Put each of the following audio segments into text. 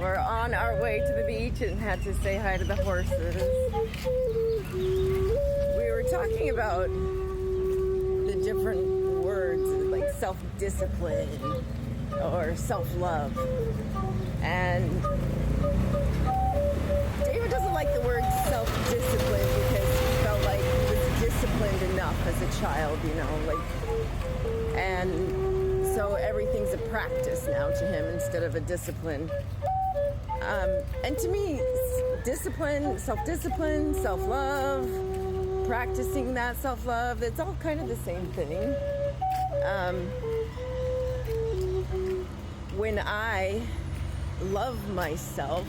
We're on our way to the beach and had to say hi to the horses. We were talking about the different words like self-discipline or self-love. And David doesn't like the word self-discipline because he felt like he was disciplined enough as a child, you know, like, and so everything's a practice now to him instead of a discipline. And to me, discipline, self-discipline, self-love, practicing that self-love, it's all kind of the same thing. When I love myself,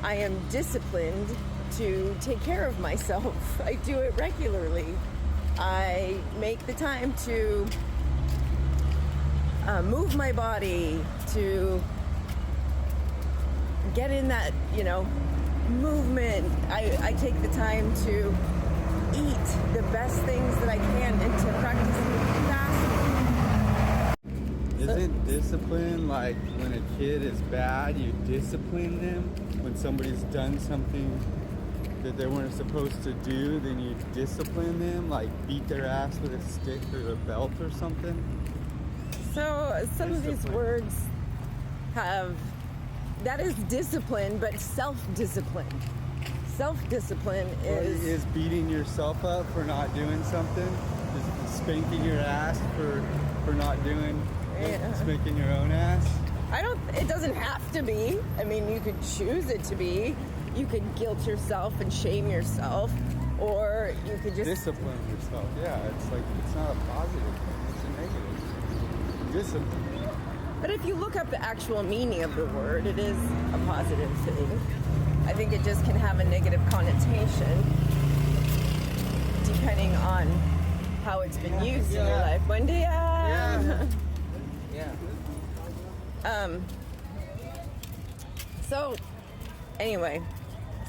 I am disciplined to take care of myself. I do it regularly. I make the time to move my body, to get in that, you know, movement. I take the time to eat the best things that I can and to practice fasting. Isn't discipline like when a kid is bad, you discipline them? When somebody's done something that they weren't supposed to do, then you discipline them, like beat their ass with a stick or a belt or something? So some of these words have, that is discipline, but self-discipline. Self-discipline is beating yourself up for not doing something, is spanking your ass for not doing, spanking your own ass. It doesn't have to be. I mean, you could choose it to be. You could guilt yourself and shame yourself, or you could just discipline yourself. Yeah, it's like, it's not a positive thing, it's a negative. Discipline. But if you look up the actual meaning of the word, it is a positive thing. I think it just can have a negative connotation depending on how it's been used in your life. Buen dia! Yeah. So, anyway,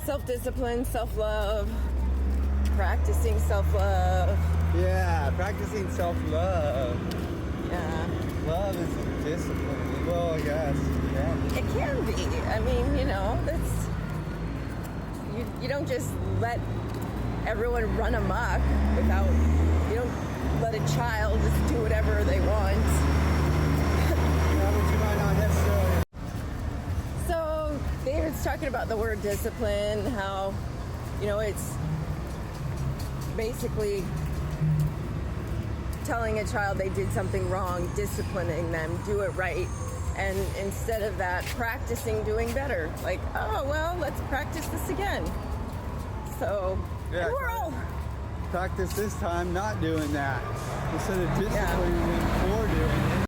self-discipline, self-love, practicing self-love. Yeah, practicing self-love. Yeah. Love is a discipline. Well, I guess. Yeah. It can be. I mean, you know, you don't just let everyone run amok without, you don't let a child just do whatever they want. Yeah, but you might not necessarily. So David's talking about the word discipline, how, you know, it's basically telling a child they did something wrong, disciplining them, do it right, and instead of that, practicing doing better. Like, oh, well, let's practice this again. So, Yeah, we're all... Practice this time not doing that. Instead of disciplining them for doing it.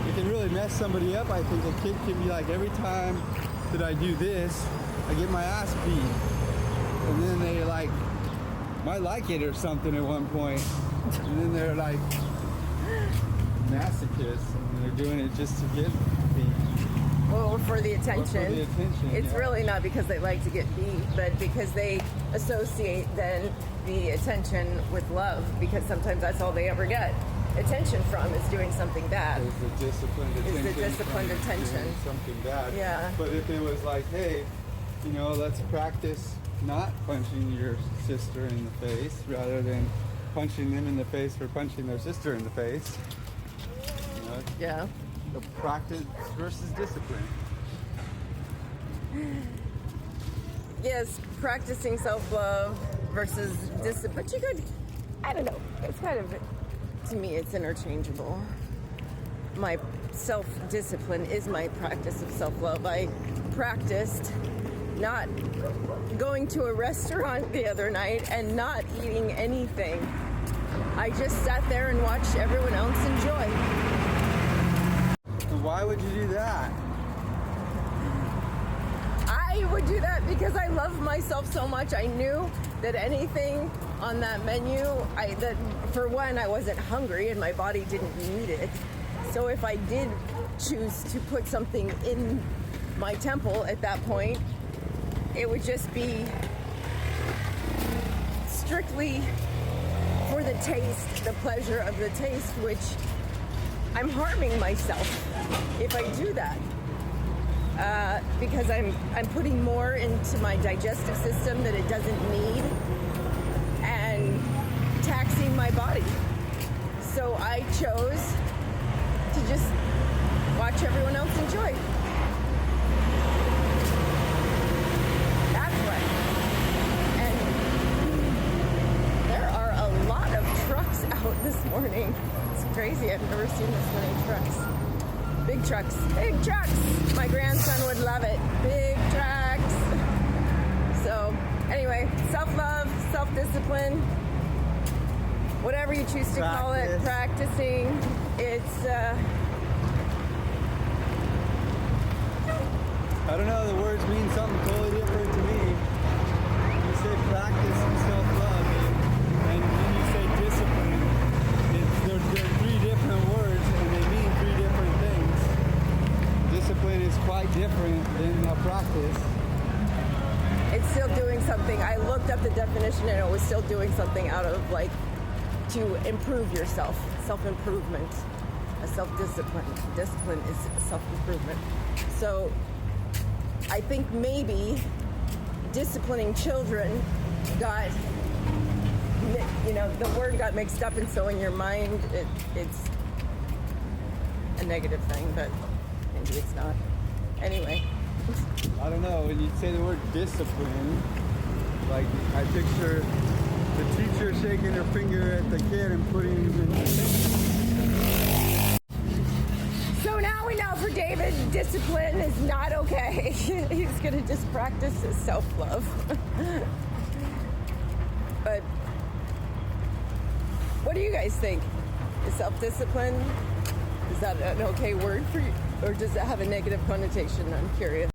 It can really mess somebody up, I think. A kid can be like, every time that I do this, I get my ass beat. And then they like, might like it or something at one point. And then they're like masochists, and they're doing it just to get beat. Well, for the attention. For the attention, it's really not because they like to get beat, but because they associate then the attention with love, because sometimes that's all they ever get attention from is doing something bad. Is the disciplined attention. Is the disciplined from attention. doing something bad. Yeah. But if it was like, hey, you know, let's practice not punching your sister in the face rather than punching them in the face for punching their sister in the face. You know, Yeah. the practice versus discipline. Yes, practicing self-love versus discipline. But you could, I don't know, it's kind of, to me, it's interchangeable. My self-discipline is my practice of self-love. I practiced not going to a restaurant the other night and not eating anything. I just sat there and watched everyone else enjoy. So why would you do that? I I would do that because I love myself so much. I knew that anything on that menu, that for one, I wasn't hungry and my body didn't need it. So if I did choose to put something in my temple at that point, it would just be strictly for the taste, the pleasure of the taste, which I'm harming myself if I do that. Because I'm putting more into my digestive system that it doesn't need and taxing my body. So I chose to just watch everyone else enjoy. That's right. And there are a lot of trucks out this morning. It's crazy. I've never seen this many trucks. Big trucks. Big trucks. My grandson would love it. Big trucks. So anyway, self-love, self-discipline, whatever you choose to call it, practicing. It's I don't know, the words mean something totally different to me. You say practice and self-love, and then you say discipline. They're three different words, and they mean three different things. Discipline is quite different than a practice. It's still doing something. I looked up the definition and it was still doing something out of like to improve yourself, self-improvement, a self-discipline. Discipline is self-improvement. So I think maybe disciplining children got, the word got mixed up, and so in your mind it's a negative thing, but maybe it's not. Anyway. I don't know, when you say the word discipline, like I picture the teacher shaking her finger at the kid and putting him in the So now we know for David, discipline is not okay. He's gonna just practice his self-love. But what do you guys think? Is self-discipline, is that an okay word for you? Or does it have a negative connotation? I'm curious.